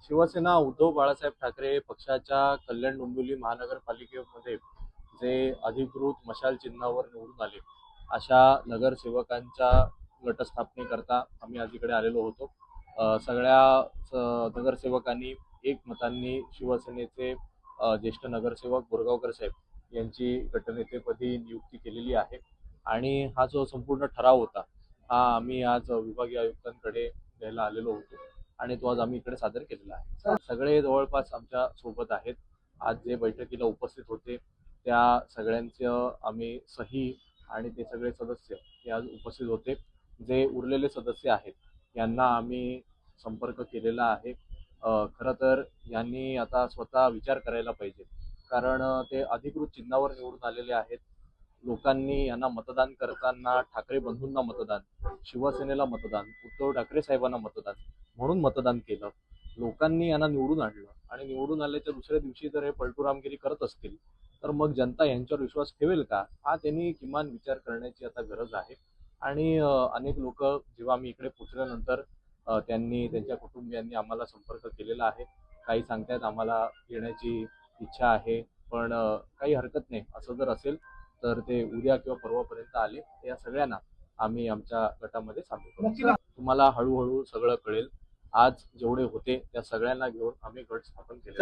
शिवसेना उद्धव बाळासाहेब ठाकरे पक्षाच्या कल्याण डोंबिवली महानगरपालिकेमध्ये जे अधिकृत मशाल चिन्हावर निवडून आले अशा नगरसेवकांच्या गटस्थापनेकरता आम्ही आज इकडे आलेलो होतो। सगळ्या नगरसेवकांनी एकमतांनी शिवसेनेचे ज्येष्ठ नगरसेवक बोरगावकर साहेब यांची गटनेतेपदी नियुक्ती केलेली आहे आणि हा जो संपूर्ण ठराव होता हा आम्ही आज विभागीय आयुक्तांकडे द्यायला आलेलो होतो आणि तो आज आम्ही इकडे सादर केलेला आहे। सगळे जवळपास आमच्या सोबत आहेत। आज जे बैठकीला उपस्थित होते त्या सगळ्यांचं आम्ही सही आणि ते सगळे सदस्य हे आज उपस्थित होते। जे उरलेले सदस्य आहेत यांना आम्ही संपर्क केलेला आहे। खरं तर यांनी आता स्वतः विचार करायला पाहिजे, कारण ते अधिकृत चिन्हावर निवडून आलेले आहेत। लोकांनी यांना मतदान करताना ठाकरे बंधूंना मतदान, शिवसेनेला मतदान, उद्धव ठाकरे साहेबांना मतदान म्हणून मतदान केलं। लोकांनी यांना निवडून आणलं आणि निवडून आल्याच्या दुसऱ्या दिवशी जर हे पलटूरामगिरी करत असतील तर मग जनता यांच्यावर विश्वास ठेवेल का, हा त्यांनी किमान विचार करण्याची आता गरज आहे। आणि अनेक लोक जेव्हा आम्ही इकडे पोहोचल्यानंतर त्यांनी त्यांच्या कुटुंबियांनी आम्हाला संपर्क केलेला आहे। काही सांगतायत आम्हाला येण्याची इच्छा आहे, पण काही हरकत नाही। असं जर असेल तर ते उद्या किंवा परवापर्यंत आले या सगळ्यांना आम्ही आमच्या गटामध्ये सामील करू। तुम्हाला हळूहळू सगळं कळेल। आज जेवढे होते त्या सगळ्यांना घेऊन आम्ही गट स्थापन केले।